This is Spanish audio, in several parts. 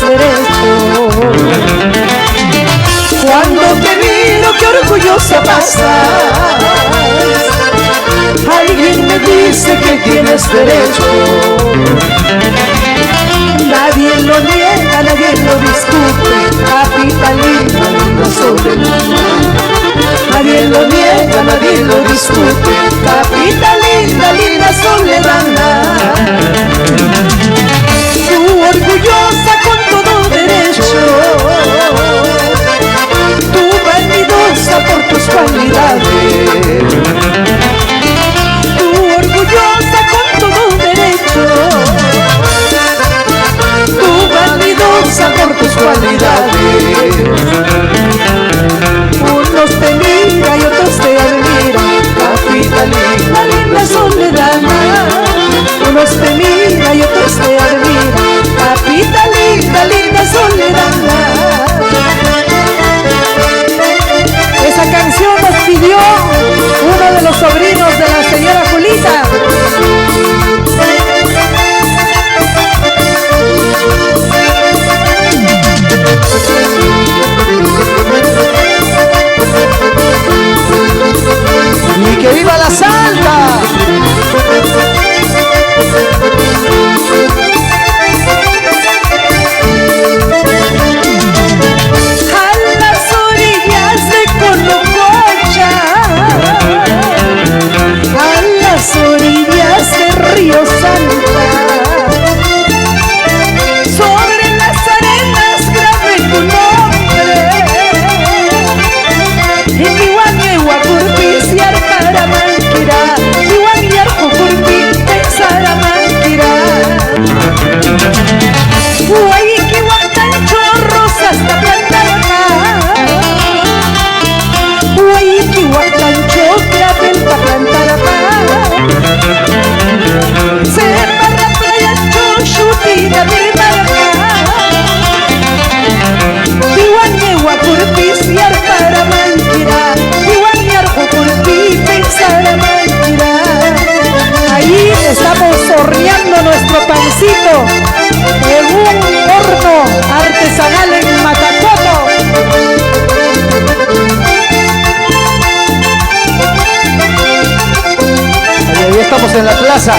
derecho. Cuando te miro, qué orgullosa pasas. Alguien me dice que tienes derecho. Nadie lo niega, nadie lo discute. Capitalina, linda soledad. Nadie lo niega, nadie lo discute. Capitalina, linda soledad. Tú orgullosa con todo derecho. Tú vanidosa por tus cualidades. Tú orgullosa con todo derecho. Tú vanidosa por tus cualidades. Unos te miran y otros te admiran. Capitalina, linda soledad. Unos te miran y otros te admiran. Capitalina, linda soledad. Esa canción nos pidió uno de los sobrinos de la señora Julita. ¡Y que viva la Salta! A las orillas de Colococha, a las orillas del río Salta, sobre las arenas grabé tu nombre. Iwan kurpisiar karamanquira, Iwan yarjo kurpi saramanquira. Guayiki guantancho rosas ta plantarca. Guayiki guantancho clavel pa plantarca. Se barra playa chushutina del barca. Iwan yewa kurpisiar karamanquira, Iwan yarjo kurpi saramanquira. Ahí estamos horneando nuestro pancito en un horno artesanal en Matacoto. Ahí estamos en la plaza.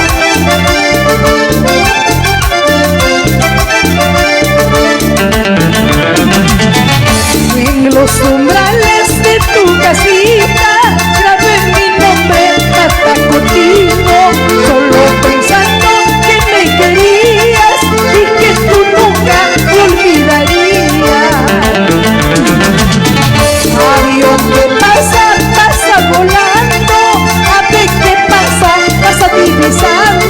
En los umbrales de tu casita grabé mi nombre Tatacotino, solo pensando que me querías y que tú nunca me olvidarías. Avión que pasa, pasa volando, ave que pasa, pasa divisando.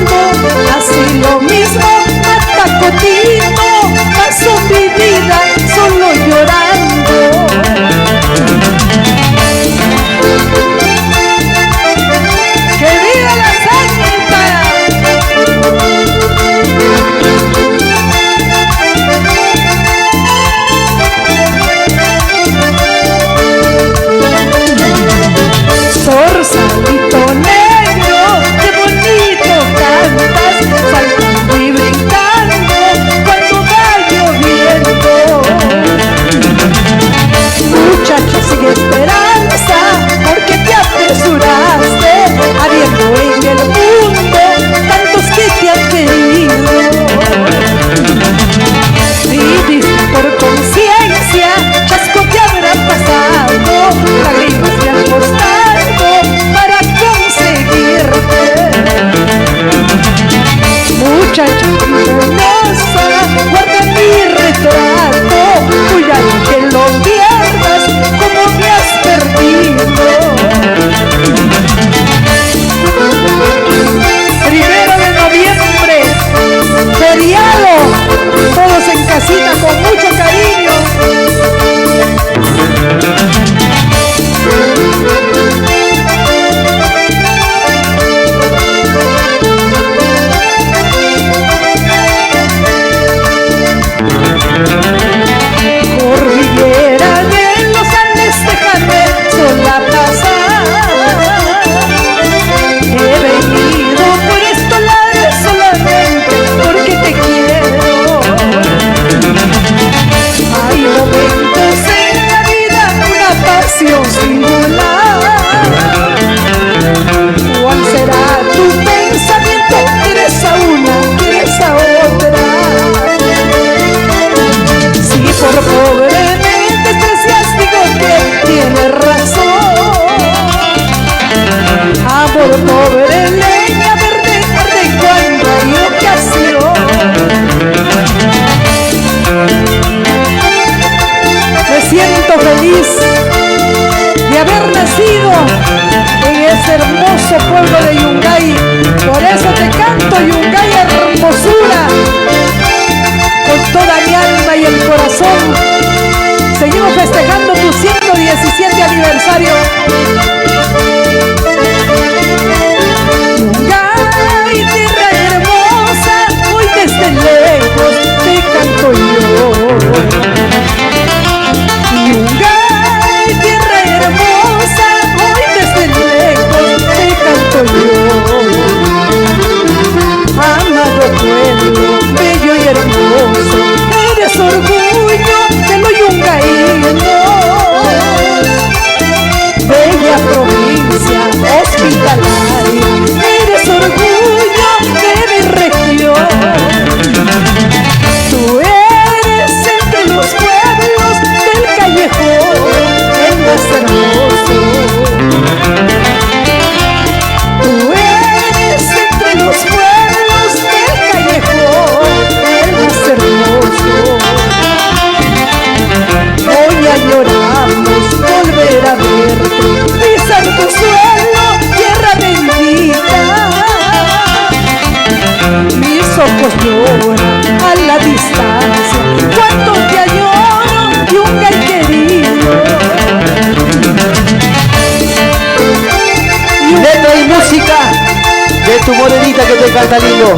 Siempre canta lindo.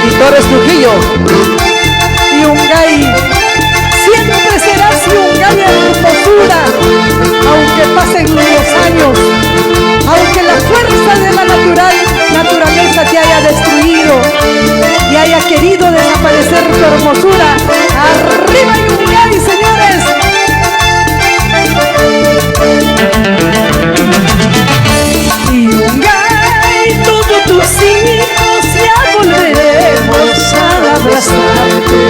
Editores Trujillo. Yungay, siempre serás Yungay hermosura, aunque pasen los años, aunque la fuerza de la naturaleza te haya destruido y haya querido desaparecer tu hermosura. ¡Arriba Yungay, señores! Yungay, todos tus hijos ya volveremos a abrazarte.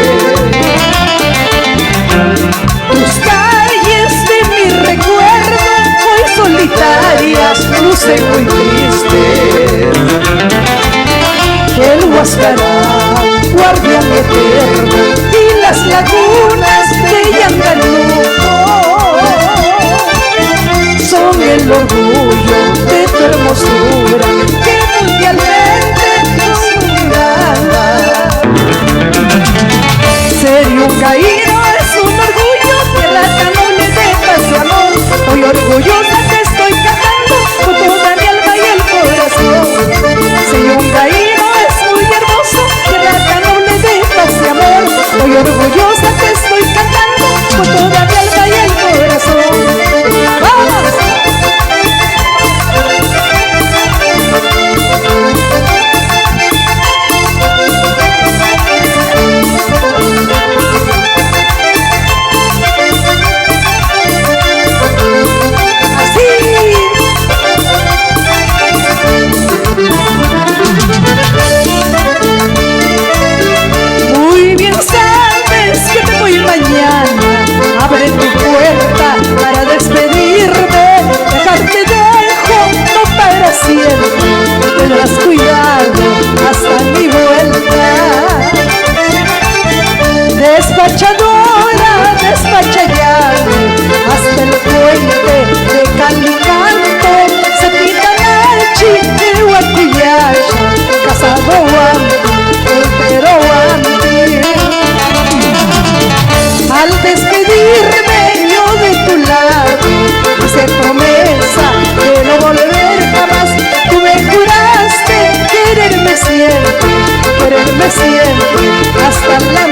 Tus calles de mi recuerdo hoy solitarias lucen muy tristes. El Huascarán, guardián eterno, y las lagunas de Yangaluco son el orgullo de tu hermosura que mundialmente nos miraba. Ser yungaíno es un orgullo, tierra noble de paz y amor. Hoy orgullosa te estoy cantando con toda mi alma y el corazón. Ser yungaíno es muy hermoso, tierra noble de paz y amor. Hoy orgullosa te estoy cantando con toda mi alma y el corazón. ¡Vamos! Abre tu puerta para despedirme, dejarte dejo no para siempre, tendrás cuidado hasta mi vuelta. Despachadora, despacha ya, hasta el puente de Calicanto, se quita Nachi de Huaquillaya, casado antes, soltero antes. Al despedirme yo de tu lado, hice promesa de no volver jamás. Tú me juraste quererme siempre hasta la